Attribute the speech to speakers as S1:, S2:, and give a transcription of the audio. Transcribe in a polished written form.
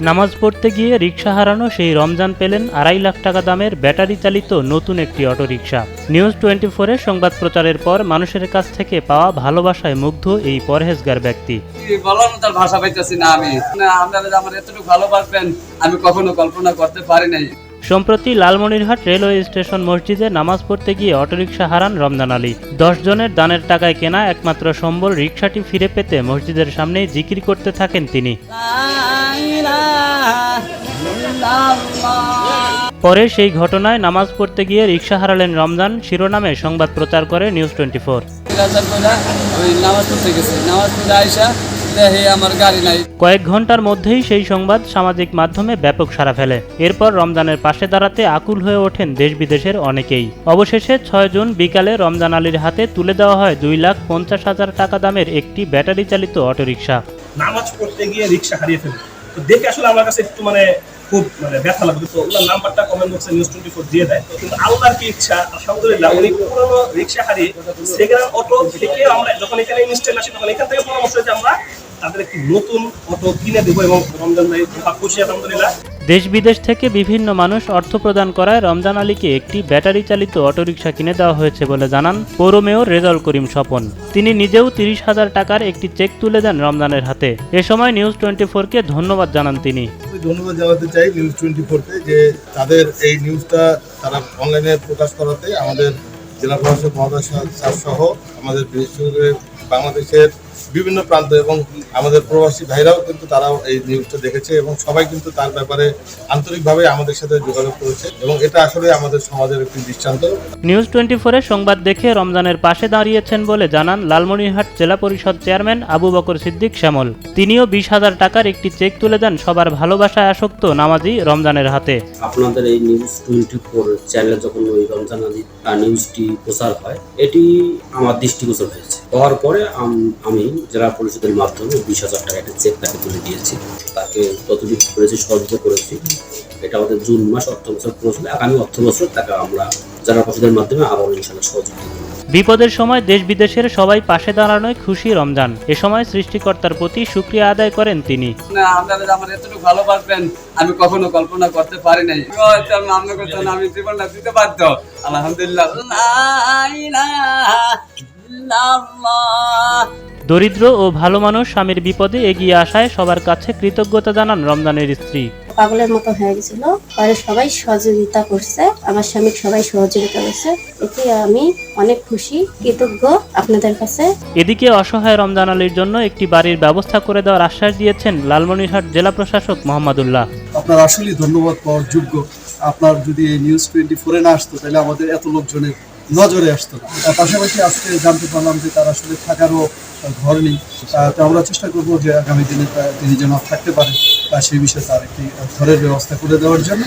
S1: নামাজ পড়তে গিয়ে রিকশা হারানো সেই রমজান পেলেন 2.5 লাখ টাকা দামের ব্যাটারি চালিত নতুন একটি অটোরিকশা। নিউজ 24-এর সংবাদ প্রচারের পর মানুষের কাছ থেকে পাওয়া ভালোবাসায় মুগ্ধ এই পরহেজগার ব্যক্তি।
S2: তার ভাষা পাইতেছি না আমি, আপনারা আমার এতটুকু ভালোবাসবেন আমি কখনো কল্পনা করতে পারি নাই।
S1: সম্প্রতি লালমনিরহাট রেলওয়ে স্টেশন মসজিদে নামাজ পড়তে গিয়ে অটোরিকশা হারান রমজান আলী। 10 জনের দানের টাকায় কেনা একমাত্র সম্বল রিকশাটি ফিরে পেতে মসজিদের সামনেই জিকির করতে থাকেন তিনি। পরে সেই ঘটনায় নামাজ পড়তে গিয়ে রিকশা হারালেন রমজান শিরোনামে সংবাদ প্রচার করে নিউজ 24। কয়েক ঘন্টার মধ্যেই সেই সংবাদ সামাজিক মাধ্যমে ব্যাপক সাড়া ফেলে। এরপর রমজানের পাশে দাঁড়াতে আকুল হয়ে ওঠেন দেশ বিদেশের অনেকেই। অবশেষে 6 জুন বিকালে রমজান আলীর হাতে তুলে দেওয়া হয় 2,50,000 টাকা দামের একটি ব্যাটারি চালিত অটোরিকশা।
S3: নামাজ পড়তে গিয়ে রিকশা হারিয়ে ফেলে, তো দেখে আসলে আমার কাছে একটু খুব ব্যথা লাগবে। তো ওনার নাম্বারটা কমেন্ট বক্সে নিউজ 24 দিয়ে দেয়। কিন্তু আল্লাহর কি ইচ্ছা, আলহামদুলিল্লাহ উনি পুরোনো রিকশা হারিয়ে সেকেন্ড হ্যান্ড অটো থেকে আমরা যখন এখানে ইনস্টল আসি তখন এখান থেকে পরামর্শ হয়েছে আমরা তাদের একটি নতুন অটো কিনে দেবো এবং রমজান ভাই খুশি আলহামদুলিল্লাহ।
S1: দেশ বিদেশ থেকে বিভিন্ন মানুষ অর্থ প্রদান করায় রমজান আলীকে একটি ব্যাটারি চালিত অটোরিকশা কিনে দেওয়া হয়েছে বলে জানান পৌর মেয়র রেজাউল করিম স্বপন। তিনি নিজেও 30,000 টাকার একটি চেক তুলে দেন রমজানের হাতে। এ সময় নিউজ 24-কে ধন্যবাদ জানান তিনি।
S4: ধন্যবাদ জানাতে চাই নিউজ 24-কে যে তাদের এই নিউজটা তারা অনলাইনে প্রকাশ করাতে আমাদের জেলা প্রশাসক মহোদয় সহ আমাদের বিশেষ করে বাংলাদেশের বিভিন্ন প্রান্ত এবং আমাদের প্রবাসী ভাইরাও কিন্তু তারাও এই নিউজটা দেখেছে এবং সবাই কিন্তু তার ব্যাপারে আন্তরিকভাবে আমাদের সাথে যোগাযোগ করেছে এবং এটা আসলে আমাদের সমাজের একটি দৃষ্টান্ত।
S1: নিউজ 24-এর সংবাদ দেখে রমজানের পাশে দাঁড়িয়েছেন বলে জানান লালমনিরহাট জেলা পরিষদ চেয়ারম্যান আবু বকর সিদ্দিক শ্যামল। তিনিও 20,000 টাকার একটি চেক তুলে দেন সবার ভালোবাসায় আসক্ত নামাজি রমজানের হাতে।
S5: আপনাদের এই নিউজ 24 চ্যানেলে যখন ওই রমজান আলীর নিউজটি প্রচার হয়, এটি আমার দৃষ্টিগোচর হয়েছে। হওয়ার পরে আমি জেলা পরিষদের মাধ্যমে 20,000 টাকা একটা চেক তাকে তুলে দিয়েছি। তাকে ততটুকু করেছি, সহযোগিতা করেছি। এটা আমাদের জুন মাস অর্থ বছর পৌঁছলে আগামী অর্থ বছর তাকে আমরা জেলা পরিষদের মাধ্যমে আবার ইনশাআল্লাহ সহযোগিতা করব।
S1: বিপদের সময় দেশ বিদেশের সবাই পাশে দাঁড়ানোয় খুশি রমজান। এ সময় সৃষ্টিকর্তার প্রতি শুকরিয়া আদায় করেন তিনি।
S2: আপনারা আমার এতটুকু ভালোবাসবেন আমি কখনো কল্পনা করতে পারি নাই। আমি জীবনটা দিতে বাধ্য আলহামদুলিল্লাহ।
S1: দরিদ্র ও ভালো মানুষ স্বামীর বিপদে এগিয়ে আসায় সবার কাছে কৃতজ্ঞতা জানান রমজানের স্ত্রী।
S6: পাগলের মতো হয়ে গেছিল, পরে সবাই সহযোগিতা করছে, আমার স্বামী সবাই সহযোগিতা করছে, এতে আমি অনেক খুশি, কৃতজ্ঞ আপনাদের কাছে।
S1: এদিকে অসহায় রমজান আলীর জন্য একটি বাড়ির ব্যবস্থা করে দেওয়ার আশ্বাস দিয়েছেন লালমনিরহাট জেলা প্রশাসক মোহাম্মদুল্লাহ।
S7: আপনার আসলেই ধন্যবাদ পাওয়ার যোগ্য। আপনার যদি এই নিউজ 24 না আসতো তাহলে আমাদের এত লোকজনের নজরে আসতো না। পাশাপাশি আজকে জানতে পারলাম যে তার আসলে থাকারও ঘর নেই। তো আমরা চেষ্টা করবো যে আগামী দিনে তিনি যেন থাকতে পারেন, সেই বিষয়ে তার একটি ঘরের ব্যবস্থা করে দেওয়ার জন্য।